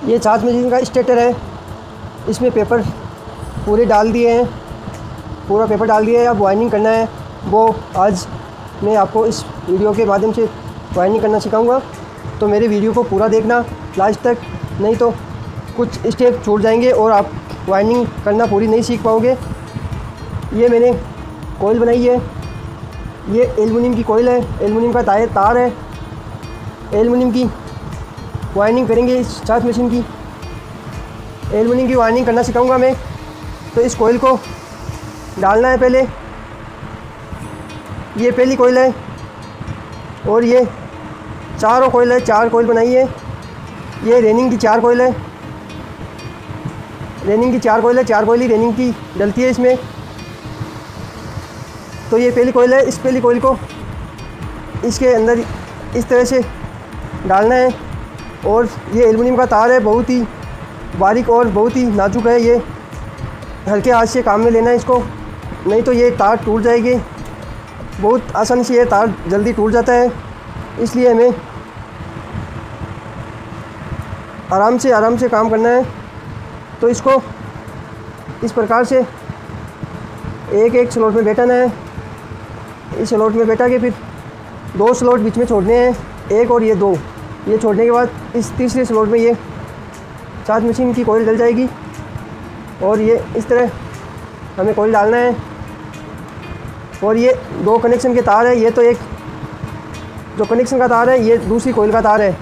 ये छाछ मशीन का स्टेटर है, इसमें पेपर पूरे डाल दिए हैं, पूरा पेपर डाल दिया है। अब वाइंडिंग करना है, वो आज मैं आपको इस वीडियो के माध्यम से वाइंडिंग करना सिखाऊंगा। तो मेरे वीडियो को पूरा देखना लास्ट तक, नहीं तो कुछ स्टेप छूट जाएंगे और आप वाइंडिंग करना पूरी नहीं सीख पाओगे। ये मैंने कोयल बनाई है, ये एल्युमिनियम की कोयल है, एल्युमिनियम का तार है। एल्युमिनियम की वाइंडिंग करेंगे इस छाछ मशीन की, एल्युमिनियम की वाइंडिंग करना सिखाऊंगा मैं। तो इस कोयल को डालना है पहले, ये पहली कोयल है और ये चारों कोयल है, 4 कोयल बनाई है। ये रेनिंग की 4 कोयल है, रेनिंग की 4 कोयल है, 4 कोयल ही रेनिंग की डलती है इसमें। तो ये पहली कोयल है, इस पहली कोयल को इसके अंदर इस तरह से डालना है। और ये एल्युमिनियम का तार है, बहुत ही बारीक और बहुत ही नाजुक है, ये हल्के हाथ से काम में लेना है इसको, नहीं तो ये तार टूट जाएगी। बहुत आसानी से ये तार जल्दी टूट जाता है, इसलिए हमें आराम से काम करना है। तो इसको इस प्रकार से एक स्लॉट में बैठाना है। इस स्लॉट में बैठा के फिर 2 स्लॉट बीच में छोड़ने हैं, 1 और ये 2। ये छोड़ने के बाद इस तीसरे स्लॉट में ये छाछ मशीन की कोयल डल जाएगी और ये इस तरह हमें कोयल डालना है। और ये 2 कनेक्शन के तार है, ये तो एक जो कनेक्शन का तार है, ये दूसरी कोयल का तार है।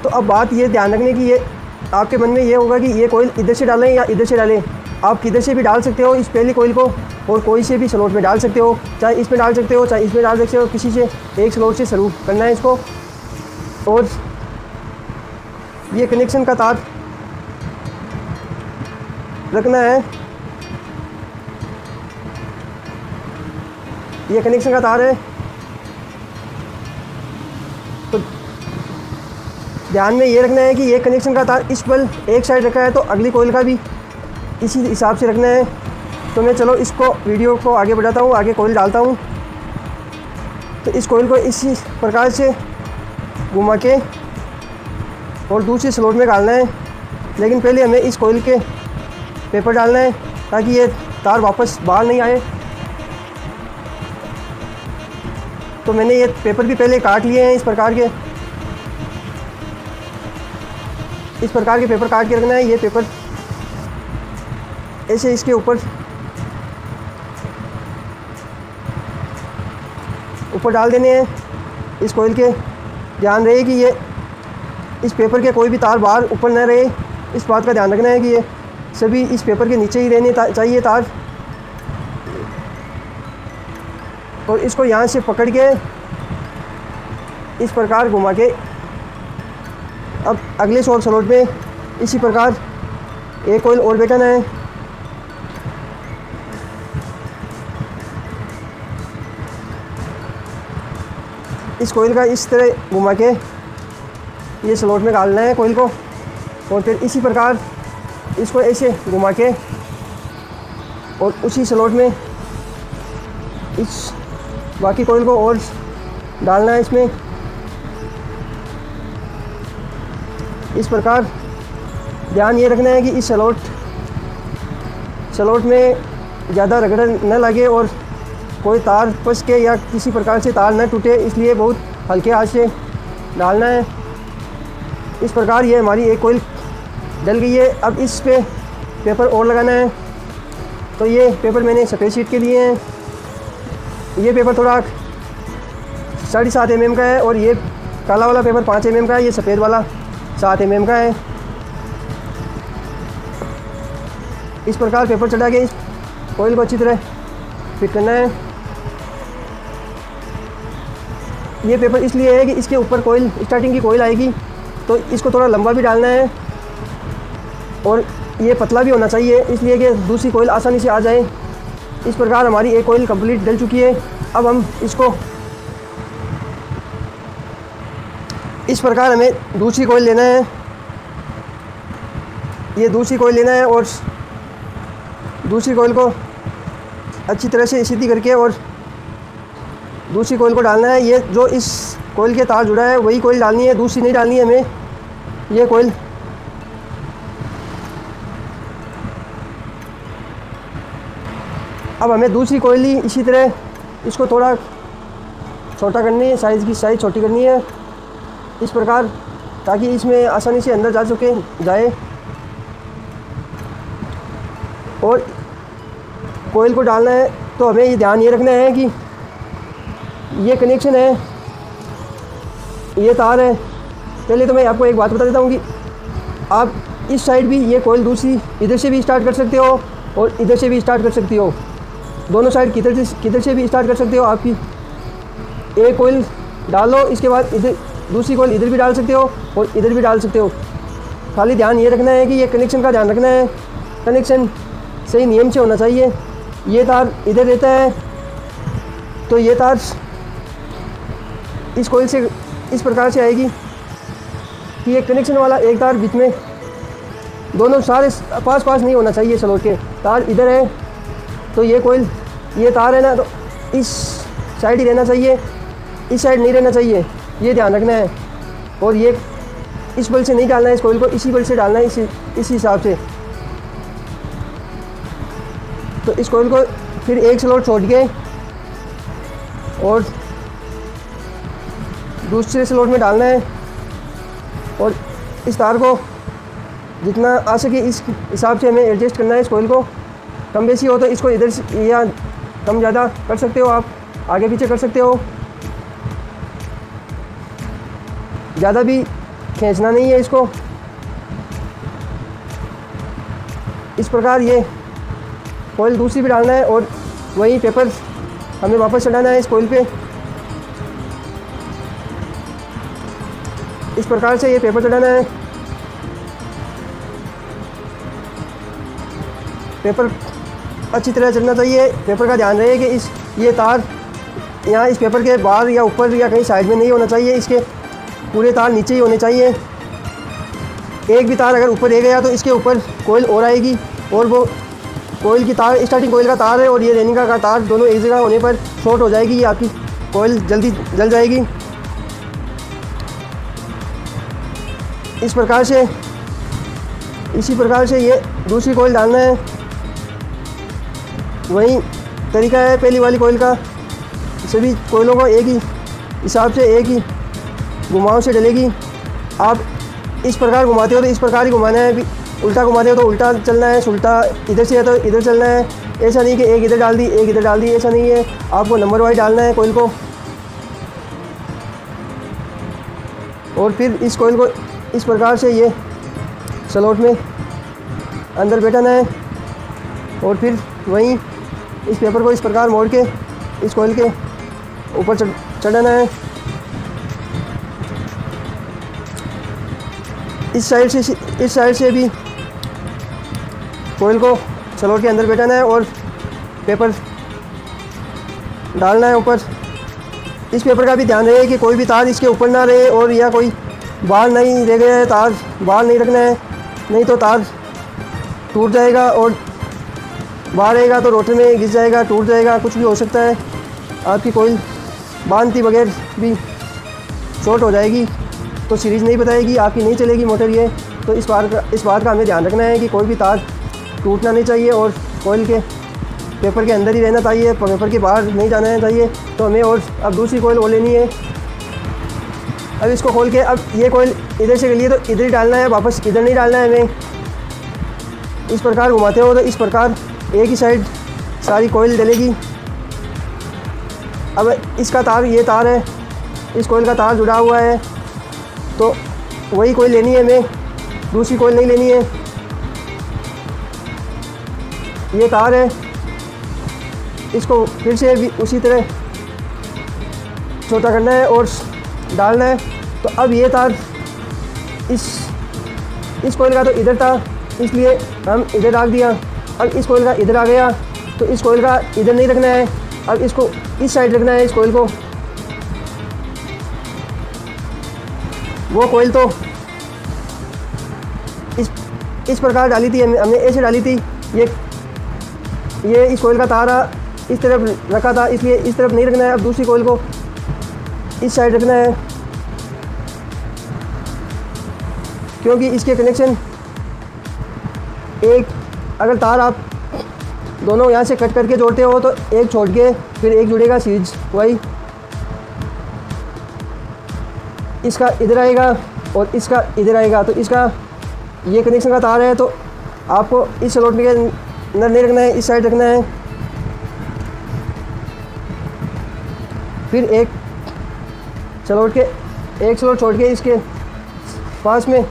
तो अब बात ये ध्यान रखने की, ये आपके मन में ये होगा कि ये कोयल इधर से डालें या इधर से डालें। आप किधर से भी डाल सकते हो इस पहली कोयल को, और कोई से भी स्लॉट में डाल सकते हो, चाहे इसमें डाल सकते हो चाहे इसमें डाल सकते हो, किसी से एक स्लॉट से शुरू करना है इसको। और ये कनेक्शन का तार रखना है, ये कनेक्शन का तार है। तो ध्यान में ये रखना है कि ये कनेक्शन का तार इस पर एक साइड रखा है, तो अगली कोयल का भी इसी हिसाब से रखना है। तो मैं चलो इसको वीडियो को आगे बढ़ाता हूँ, आगे कोयल डालता हूँ। तो इस कोयल को इसी प्रकार से घुमा के और दूसरे स्लॉट में डालना है, लेकिन पहले हमें इस कोयल के पेपर डालना है ताकि ये तार वापस बाहर नहीं आए। तो मैंने ये पेपर भी पहले काट लिए हैं, इस प्रकार के पेपर काट के रखना है। ये पेपर ऐसे इसके ऊपर डाल देने हैं इस कोयल के। ध्यान रहे कि ये इस पेपर के कोई भी तार बाहर ऊपर न रहे, इस बात का ध्यान रखना है कि ये सभी इस पेपर के नीचे ही रहने चाहिए तार। और इसको यहाँ से पकड़ के इस प्रकार घुमा के अब अगले स्लॉट में इसी प्रकार एक कोयल और बैठाना है। इस कोयल का इस तरह घुमा के ये स्लॉट में डालना है कोयल को, और फिर इसी प्रकार इसको ऐसे घुमा के और उसी स्लॉट में इस बाकी कोयल को और डालना है इसमें। इस प्रकार ध्यान ये रखना है कि इस स्लॉट में ज़्यादा रगड़ न लगे और कोई तार फंस के या किसी प्रकार से तार न टूटे, इसलिए बहुत हल्के हाथ से डालना है। इस प्रकार ये हमारी एक कोयल डल गई है। अब इस पे पेपर और लगाना है। तो ये पेपर मैंने सफ़ेद शीट के लिए हैं। ये पेपर थोड़ा 7.5 mm का है और ये काला वाला पेपर 5 mm का है, ये सफ़ेद वाला 7 mm का है। इस प्रकार पेपर चढ़ा के इस कोयल को अच्छी तरह फिट करना है। ये पेपर इसलिए है कि इसके ऊपर कोयल स्टार्टिंग की कोयल आएगी, तो इसको थोड़ा लंबा भी डालना है और ये पतला भी होना चाहिए, इसलिए कि दूसरी कोयल आसानी से आ जाए। इस प्रकार हमारी एक कोयल कंप्लीट डल चुकी है। अब हम इसको इस प्रकार हमें दूसरी कोयल लेना है, ये दूसरी कोयल लेना है और दूसरी कोयल को अच्छी तरह से सीधी करके और दूसरी कोयल को डालना है। ये जो इस कोयल के तार जुड़ा है वही कोयल डालनी है, दूसरी नहीं डालनी है हमें। ये कोयल अब हमें दूसरी कोयल ली इसी तरह इसको थोड़ा छोटा करनी है, साइज़ छोटी करनी है इस प्रकार, ताकि इसमें आसानी से अंदर जाए। और कोयल को डालना है तो हमें ये ध्यान ये रखना है कि ये कनेक्शन है, ये तार है। पहले तो मैं आपको एक बात बता देता हूँ कि आप इस साइड भी ये कोयल दूसरी इधर से भी स्टार्ट कर सकते हो और इधर से भी स्टार्ट कर सकती हो, दोनों साइड किधर से भी स्टार्ट कर सकते हो। आपकी एक कोयल डालो, इसके बाद इधर दूसरी कोयल इधर भी डाल सकते हो और इधर भी डाल सकते हो। खाली ध्यान ये रखना है कि ये कनेक्शन का ध्यान रखना है, कनेक्शन सही नियम से होना चाहिए। ये तार इधर रहता है तो ये तार इस कोयल से इस प्रकार से आएगी कि ये कनेक्शन वाला एक तार बीच में, दोनों सारे पास नहीं होना चाहिए स्लॉट के। तार इधर है तो ये कोयल ये तार है ना, तो इस साइड ही रहना चाहिए, इस साइड नहीं रहना चाहिए, ये ध्यान रखना है। और ये इस बल से नहीं डालना है इस कोयल को, इसी बल से डालना है इस हिसाब से। तो इस कोयल को फिर एक स्लॉट छोड़ के और दूसरे स्लॉट में डालना है और इस तार को जितना आ सके इस हिसाब से हमें एडजस्ट करना है। इस कोयल को कम बेसी हो तो इसको इधर से या कम ज़्यादा कर सकते हो, आप आगे पीछे कर सकते हो, ज़्यादा भी खींचना नहीं है इसको। इस प्रकार ये कोयल दूसरी भी डालना है और वही पेपर हमें वापस चढ़ाना है इस कोयल पे। इस प्रकार से ये पेपर चढ़ाना है। पेपर अच्छी तरह चलना चाहिए। पेपर का ध्यान रहे कि ये तार यहाँ इस पेपर के बाहर या ऊपर या कहीं साइड में नहीं होना चाहिए, इसके पूरे तार नीचे ही होने चाहिए। एक भी तार अगर ऊपर रह गया तो इसके ऊपर कोयल और आएगी और वो कोयल की तार स्टार्टिंग कोयल का तार है और ये रेनिंग का तार दोनों एक जगह होने पर शॉर्ट हो जाएगी, ये आपकी कोयल जल्दी जल जाएगी। इस प्रकार से इसी प्रकार से ये दूसरी कोयल डालना है, वही तरीका है पहली वाली कोयल का। सभी कोयलों को एक ही हिसाब से एक ही घुमाव से डलेगी। आप इस प्रकार घुमाते हो तो इस प्रकार ही घुमाना है, उल्टा घुमाते हो तो उल्टा चलना है, उल्टा इधर से है तो इधर चलना है। ऐसा नहीं कि एक इधर डाल दी एक इधर डाल दी, ऐसा नहीं है, आपको नंबर वाइज डालना है कोयल को। और फिर इस कोयल को इस प्रकार से ये स्लॉट में अंदर बैठाना है और फिर वहीं इस पेपर को इस प्रकार मोड़ के इस कोयल के ऊपर चढ़ाना है। इस साइड से भी कोयल को स्लॉट के अंदर बैठाना है और पेपर डालना है ऊपर। इस पेपर का भी ध्यान रहे कि कोई भी तार इसके ऊपर ना रहे और या कोई बाहर नहीं रह गया है, तार बाहर नहीं रखना है, नहीं तो तार टूट जाएगा और बाहर रहेगा तो रोटर में घिस जाएगा, टूट जाएगा, कुछ भी हो सकता है। आपकी कोयल बांधती बगैर भी शॉर्ट हो जाएगी तो सीरीज़ नहीं बताएगी, आपकी नहीं चलेगी मोटर ये। तो इस बात का हमें ध्यान रखना है कि कोई भी तार टूटना नहीं चाहिए और कोयल के पेपर के अंदर ही रहना चाहिए, पेपर के बाहर नहीं जाना चाहिए। तो हमें और अब दूसरी कोयल और लेनी है। अब इसको खोल के अब ये कोयल इधर से गली है तो इधर ही डालना है, वापस इधर नहीं डालना है हमें। इस प्रकार घुमाते हो तो इस प्रकार एक ही साइड सारी कोयल डलेगी। अब इसका तार ये तार है, इस कोयल का तार जुड़ा हुआ है तो वही कोयल लेनी है हमें, दूसरी कोयल नहीं लेनी है। ये तार है, इसको फिर से भी उसी तरह छोटा करना है और डालना है। तो अब ये तार इस कोयल का तो इधर था इसलिए हम इधर डाल दिया। अब इस कोयल का इधर आ गया तो इस कोयल का इधर नहीं रखना है, अब इसको इस साइड रखना है। इस कोयल को वो कोयल तो इस प्रकार डाली थी, हमने ऐसे डाली थी। ये इस कोयल का तारा इस तरफ रखा था इसलिए इस तरफ नहीं रखना है। अब दूसरी कोयल को इस साइड रखना है क्योंकि इसके कनेक्शन एक अगर तार आप दोनों यहाँ से कट करके जोड़ते हो तो एक छोड़ के फिर एक जुड़ेगा सीरीज, वही इसका इधर आएगा और इसका इधर आएगा। तो इसका ये कनेक्शन का तार है तो आपको इस स्लॉट में अंदर नहीं रखना है, इस साइड रखना है। फिर एक स्लॉट छोड़ के इसके पास में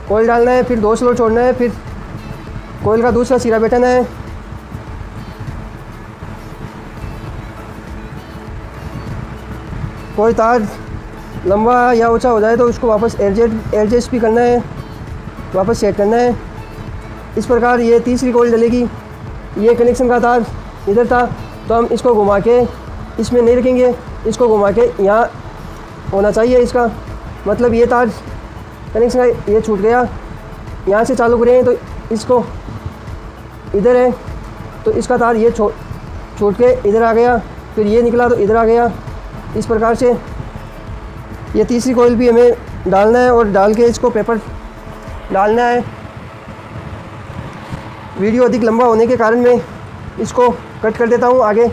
कोयल डालना है, फिर 2 स्लॉट छोड़ना है, फिर कोयल का दूसरा सिरा बैठाना है। कोई तार लंबा या ऊंचा हो जाए तो उसको वापस एडजस्ट भी करना है, वापस सेट करना है। इस प्रकार ये तीसरी कोयल डलेगी। ये कनेक्शन का तार इधर था तो हम इसको घुमा के इसमें नहीं रखेंगे, इसको घुमा के यहाँ होना चाहिए। इसका मतलब ये तार कनेक्शन का ये छूट गया, यहाँ से चालू करें तो इसको इधर है तो इसका तार ये छूट के इधर आ गया, फिर ये निकला तो इधर आ गया। इस प्रकार से ये तीसरी कोयल भी हमें डालना है और डाल के इसको पेपर डालना है। वीडियो अधिक लंबा होने के कारण मैं इसको कट कर देता हूँ आगे।